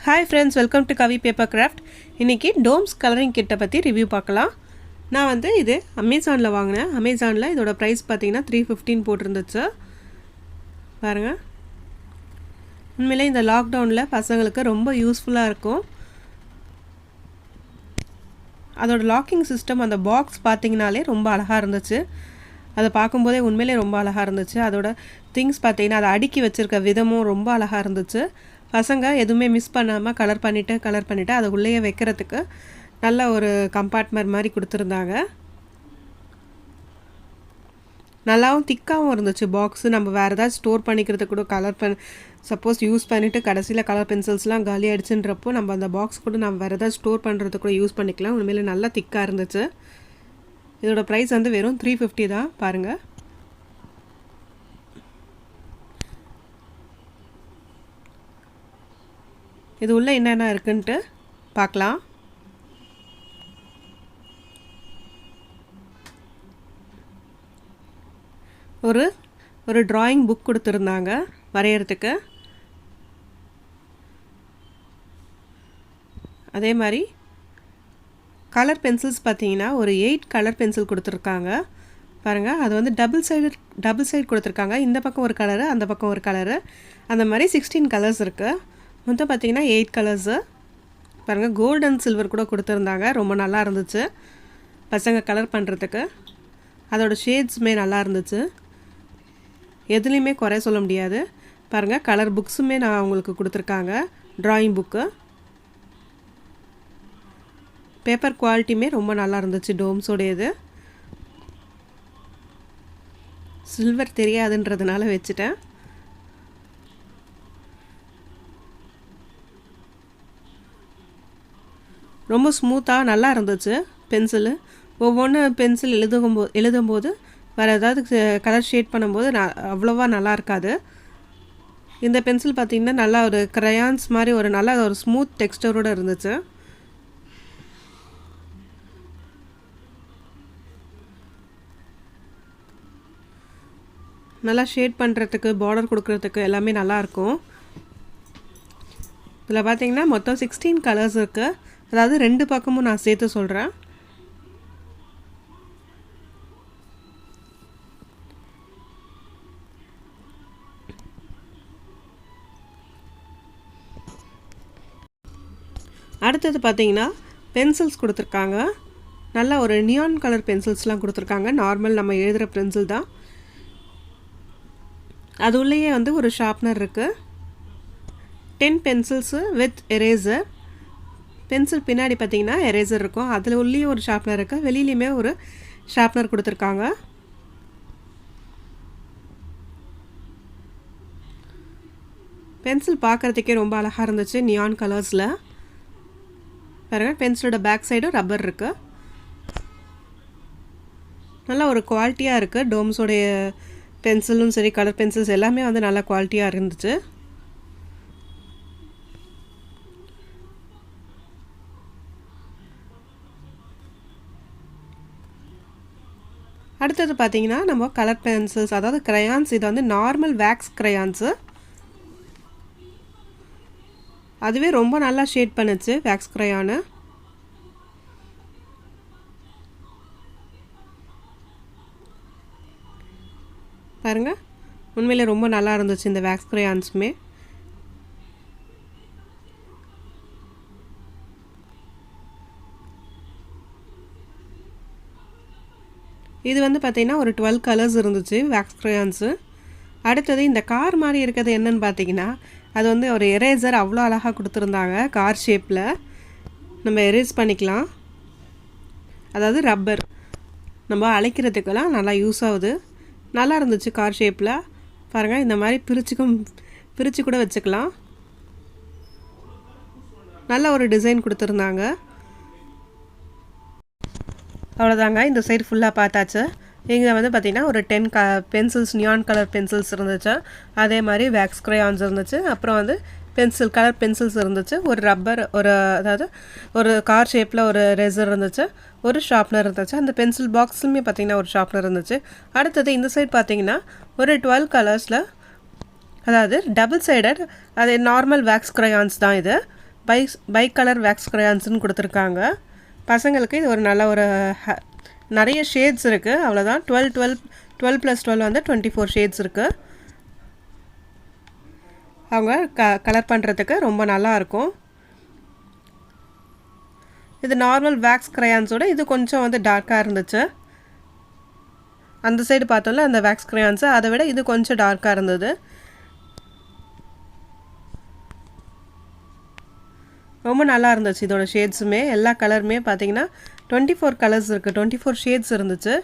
Hi friends, welcome to Kavi Paper Craft. இன்னைக்கு Doms colouring கிட்ட பற்றி ரிவ்யூ பார்க்கலாம். நான் வந்து இது அமேசானில் வாங்கினேன். அமேசானில் இதோட ப்ரைஸ் பார்த்தீங்கன்னா 315 போட்டிருந்துச்சு. பாருங்கள், உண்மையிலே இந்த லாக்டவுனில் பசங்களுக்கு ரொம்ப யூஸ்ஃபுல்லாக இருக்கும். அதோட லாக்கிங் சிஸ்டம், அந்த பாக்ஸ் பார்த்தீங்கனாலே ரொம்ப அழகாக இருந்துச்சு. அதை பார்க்கும்போதே உண்மையிலே ரொம்ப அழகாக இருந்துச்சு. அதோட திங்ஸ் பார்த்தீங்கன்னா அதை அடுக்கி வச்சுருக்க விதமும் ரொம்ப அழகாக இருந்துச்சு. பசங்க எதுவுமே மிஸ் பண்ணாமல் கலர் பண்ணிவிட்டு அதை உள்ளேயே வைக்கிறதுக்கு நல்ல ஒரு கம்பார்ட்மெண்ட் மாதிரி கொடுத்துருந்தாங்க. நல்லாவும் திக்காகவும் இருந்துச்சு பாக்ஸு. நம்ம வேறு ஏதாவது ஸ்டோர் பண்ணிக்கிறதுக்கு கூட சப்போஸ் யூஸ் பண்ணிவிட்டு கடைசியில் கலர் பென்சில்ஸ்லாம் காலி ஆகிடுச்சுன்றப்போ நம்ம அந்த பாக்ஸ் கூட நம்ம வேறு ஏதாவது ஸ்டோர் பண்ணுறதுக்கு கூட யூஸ் பண்ணிக்கலாம். உண்மையிலே நல்லா திக்காக இருந்துச்சு. இதோட ப்ரைஸ் வந்து வெறும் 350 தான். பாருங்கள், இது உள்ளே என்னென்ன இருக்குன்ட்டு பார்க்கலாம். ஒரு ட்ராயிங் புக் கொடுத்துருந்தாங்க வரைகிறதுக்கு. அதே மாதிரி கலர் பென்சில்ஸ் பார்த்தீங்கன்னா ஒரு 8 கலர் பென்சில் கொடுத்துருக்காங்க. பாருங்கள், அது வந்து டபுள் சைடு கொடுத்துருக்காங்க. இந்த பக்கம் ஒரு கலரு, அந்த பக்கம் ஒரு கலரு, அந்த மாதிரி 16 கலர்ஸ் இருக்குது. மொத்தம் பார்த்தீங்கன்னா 8 கலர்ஸு. பாருங்கள், கோல்டு அண்ட் சில்வர் கூட கொடுத்துருந்தாங்க. ரொம்ப நல்லா இருந்துச்சு பசங்க கலர் பண்ணுறதுக்கு. அதோடய ஷேட்ஸுமே நல்லா இருந்துச்சு. எதுலேயுமே குறை சொல்ல முடியாது. பாருங்கள், கலர் புக்ஸுமே நான் அவங்களுக்கு கொடுத்துருக்காங்க. ட்ராயிங் புக்கு, பேப்பர் குவாலிட்டியுமே ரொம்ப நல்லா இருந்துச்சு. டோம்ஸோடையது. சில்வர் தெரியாதுன்றதுனால வச்சுட்டேன். ரொம்ப ஸ்மூத்தாக நல்லா இருந்துச்சு பென்சிலு. ஒவ்வொன்று பென்சில் எழுதும்போது வேறு ஏதாவது கலர் ஷேட் பண்ணும்போது அவ்வளோவா நல்லா இருக்காது. இந்த பென்சில் பார்த்திங்கன்னா நல்லா ஒரு க்ரையான்ஸ் மாதிரி ஒரு நல்ல ஒரு ஸ்மூத் டெக்ஸ்டரோடு இருந்துச்சு. நல்லா ஷேட் பண்ணுறதுக்கு, பார்டர் கொடுக்குறதுக்கு எல்லாமே நல்லாயிருக்கும். இதில் பார்த்திங்கன்னா மொத்தம் 16 கலர்ஸ் இருக்குது. அதாவது 2 பக்கமும் நான் சேர்த்து சொல்கிறேன். அடுத்தது பார்த்தீங்கன்னா பென்சில்ஸ் கொடுத்துருக்காங்க. நல்ல ஒரு நியான் கலர் பென்சில்ஸ்லாம் கொடுத்துருக்காங்க. நார்மல் நம்ம எழுதுகிற பென்சில் தான். அது உள்ளேயே வந்து ஒரு ஷார்ப்னர் இருக்குது. 10 பென்சில்ஸு வித் எரேசர். பென்சில் பின்னாடி பார்த்தீங்கன்னா எரேசர் இருக்கும். அதில் உள்ளேயும் ஒரு ஷார்ப்னர் இருக்குது. வெளியிலையுமே ஒரு ஷார்ப்னர் கொடுத்துருக்காங்க. பென்சில் பார்க்குறதுக்கே ரொம்ப அழகாக இருந்துச்சு நியான் கலர்ஸில். பாருங்கள், பென்சிலோட பேக் சைடும் ரப்பர் இருக்குது. நல்லா ஒரு குவாலிட்டியாக இருக்குது. டோம்ஸோடைய பென்சிலும் சரி, கலர் பென்சில்ஸ் எல்லாமே வந்து நல்லா குவாலிட்டியாக இருந்துச்சு. அடுத்தது பார்த்தீங்கன்னா நம்ம கலர் பென்சில்ஸ், அதாவது க்ரையான்ஸ். இது வந்து நார்மல் வேக்ஸ் க்ரையான்ஸு. அதுவே ரொம்ப நல்லா ஷேட் பண்ணுச்சு வேக்ஸ் க்ரையானு. பாருங்கள், உண்மையிலே ரொம்ப நல்லா இருந்துச்சு இந்த வேக்ஸ் க்ரையான்ஸுமே. இது வந்து பார்த்திங்கன்னா ஒரு 12 கலர்ஸ் இருந்துச்சு வேக்ஸ் க்ரையான்ஸு. அடுத்தது இந்த கார் மாதிரி இருக்கிறது என்னன்னு பார்த்தீங்கன்னா, அது வந்து ஒரு எரேசர் அவ்வளோ அழகாக கொடுத்துருந்தாங்க. கார் ஷேப்பில் நம்ம எரேஸ் பண்ணிக்கலாம். அதாவது ரப்பர் நம்ம அழைக்கிறதுக்கெல்லாம் நல்லா யூஸ் ஆகுது. நல்லா இருந்துச்சு கார் ஷேப்பில். பாருங்கள், இந்த மாதிரி பிரித்து கூட வச்சுக்கலாம். நல்ல ஒரு டிசைன் கொடுத்துருந்தாங்க. அவ்வளோதாங்க, இந்த சைடு ஃபுல்லாக பார்த்தாச்சு. இங்கே வந்து பார்த்திங்கன்னா ஒரு 10 பென்சில்ஸ், நியான் கலர் பென்சில்ஸ் இருந்துச்சு. அதே மாதிரி வேக்ஸ் க்ரையான்ஸ் இருந்துச்சு. அப்புறம் வந்து கலர் பென்சில்ஸ் இருந்துச்சு. ஒரு ரப்பர், அதாவது ஒரு கார் ஷேப்பில் ஒரு ரெசர் இருந்துச்சு. ஒரு ஷார்ப்னர் இருந்துச்சு. அந்த பென்சில் பாக்ஸுமே பார்த்திங்கன்னா ஒரு ஷார்ப்னர் இருந்துச்சு. அடுத்தது இந்த சைடு பார்த்திங்கன்னா ஒரு 12 கலர்ஸில், அதாவது டபுள் சைடட், அது நார்மல் வேக்ஸ் க்ரையான்ஸ் தான் இது. பைக் கலர் வேக்ஸ் க்ரையான்ஸ்னு கொடுத்துருக்காங்க. பசங்களுக்கு இது ஒரு நல்ல ஒரு நிறைய ஷேட்ஸ் இருக்குது. அவ்வளோதான். 12 + 12 வந்து 24 ஷேட்ஸ் இருக்குது. அவங்க கலர் பண்ணுறதுக்கு ரொம்ப நல்லாயிருக்கும். இது நார்மல் வேக்ஸ் க்ரையான்ஸோட இது கொஞ்சம் வந்து டார்க்காக இருந்துச்சு. அந்த சைடு பார்த்தோம்ல அந்த வேக்ஸ் க்ரையான்ஸு, அதை விட இது கொஞ்சம் டார்க்காக இருந்தது. ரொம்ப நல்லா இருந்துச்சு இதோட ஷேட்ஸுமே. எல்லா கலருமே பார்த்தீங்கன்னா 24 கலர்ஸ் இருக்குது, 24 ஷேட்ஸ் இருந்துச்சு.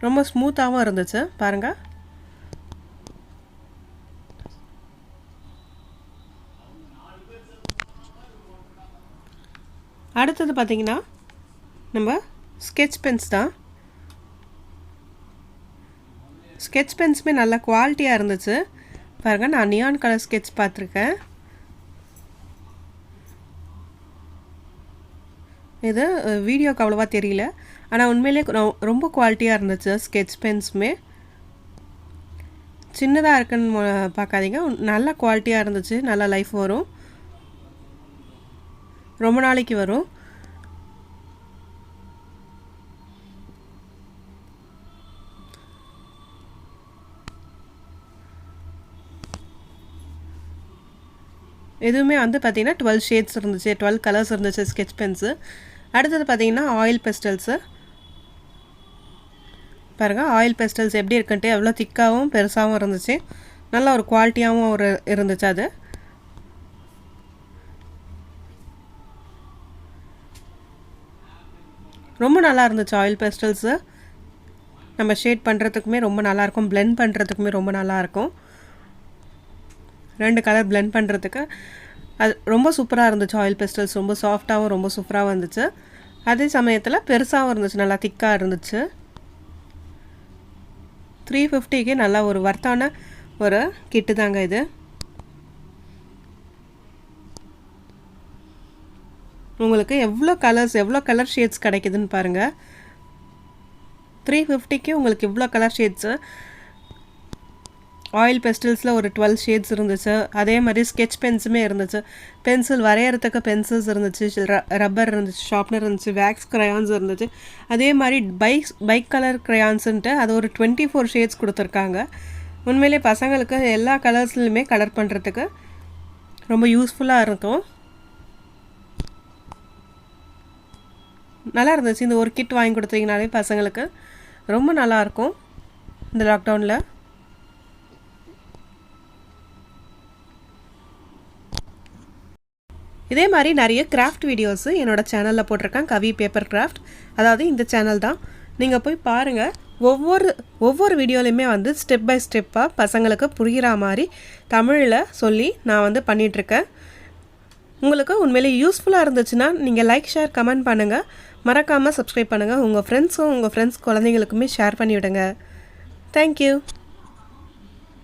ரொம்ப ஸ்மூத்தாகவும் இருந்துச்சு பாருங்கள். அடுத்தது பார்த்திங்கன்னா நம்ம ஸ்கெட்ச் பென்ஸ் தான். ஸ்கெட்ச் பென்ஸுமே நல்லா குவாலிட்டியாக இருந்துச்சு பாருங்கள். நான் நியான் கலர் ஸ்கெட்ச் பார்த்துருக்கேன். இது வீடியோக்கு அவ்வளோவா தெரியல, ஆனால் உண்மையிலே ரொம்ப குவாலிட்டியாக இருந்துச்சு ஸ்கெட்ச் பென்ஸுமே. சின்னதாக இருக்குன்னு பார்க்காதீங்க, நல்ல குவாலிட்டியாக இருந்துச்சு. நல்லா லைஃப் வரும், ரொம்ப நாளைக்கு வரும். எதுவுமே வந்து பார்த்திங்கன்னா 12 ஷேட்ஸ் இருந்துச்சு, 12 கலர்ஸ் இருந்துச்சு ஸ்கெட்ச் பென்ஸு. அடுத்தது பார்த்திங்கன்னா ஆயில் பெஸ்டல்ஸு பாருங்கள். ஆயில் பெஸ்டல்ஸ் எப்படி இருக்குன்ட்டு எவ்வளோ திக்காகவும் பெருசாகவும் இருந்துச்சு, நல்ல ஒரு குவாலிட்டியாகவும் இருந்துச்சு. அது ரொம்ப நல்லா இருந்துச்சு. ஆயில் பெஸ்டல்ஸு நம்ம ஷேட் பண்ணுறதுக்குமே ரொம்ப நல்லாயிருக்கும், பிளெண்ட் பண்ணுறதுக்குமே ரொம்ப நல்லாயிருக்கும். 2 கலர் பிளெண்ட் பண்ணுறதுக்கு அது ரொம்ப சூப்பராக இருந்துச்சு. ஆயில் பெஸ்டல்ஸ் ரொம்ப சாஃப்டாகவும் ரொம்ப சூப்பராகவும் இருந்துச்சு. அதே சமயத்தில் பெருசாகவும் இருந்துச்சு, நல்லா திக்காக இருந்துச்சு. 350க்கு நல்லா ஒரு வர்த்தான ஒரு கிட்டு தாங்க இது. உங்களுக்கு எவ்வளோ கலர் ஷேட்ஸ் கிடைக்குதுன்னு பாருங்கள். 350க்கு உங்களுக்கு இவ்வளோ கலர் ஷேட்ஸு. ஆயில் பெஸ்டில்ஸில் ஒரு 12 ஷேட்ஸ் இருந்துச்சு. அதே மாதிரி ஸ்கெட்ச் பென்ஸுமே இருந்துச்சு. பென்சில் வரைகிறதுக்கு பென்சில்ஸ் இருந்துச்சு, ரப்பர் இருந்துச்சு, ஷார்ப்னர் இருந்துச்சு, வேக்ஸ் க்ரையான்ஸ் இருந்துச்சு. அதே மாதிரி பைக் கலர் க்ரையான்ஸுன்ட்டு அது ஒரு 24 ஷேட்ஸ் கொடுத்துருக்காங்க. உண்மையிலே பசங்களுக்கு எல்லா கலர்ஸ்லையுமே கலர் பண்ணுறதுக்கு ரொம்ப யூஸ்ஃபுல்லாக இருக்கும். நல்லா இருந்துச்சு. இந்த ஒரு கிட் வாங்கி கொடுத்தீங்கனாலே பசங்களுக்கு ரொம்ப நல்லாயிருக்கும் இந்த லாக்டவுனில். இதே மாதிரி நிறைய கிராஃப்ட் வீடியோஸு என்னோடய சேனலில் போட்டிருக்கேன், கவி பேப்பர் கிராஃப்ட். அதாவது இந்த சேனல் தான், நீங்கள் போய் பாருங்கள். ஒவ்வொரு வீடியோலையுமே வந்து ஸ்டெப் பை ஸ்டெப்பாக பசங்களுக்கு புரிகிற மாதிரி தமிழில் சொல்லி நான் வந்து பண்ணிகிட்ருக்கேன். உங்களுக்கு உண்மையிலே யூஸ்ஃபுல்லாக இருந்துச்சுன்னா நீங்கள் லைக், ஷேர், கமெண்ட் பண்ணுங்கள். மறக்காமல் சப்ஸ்கிரைப் பண்ணுங்கள். உங்கள் ஃப்ரெண்ட்ஸ் குழந்தைங்களுக்குமே ஷேர் பண்ணிவிடுங்க. தேங்க்யூ.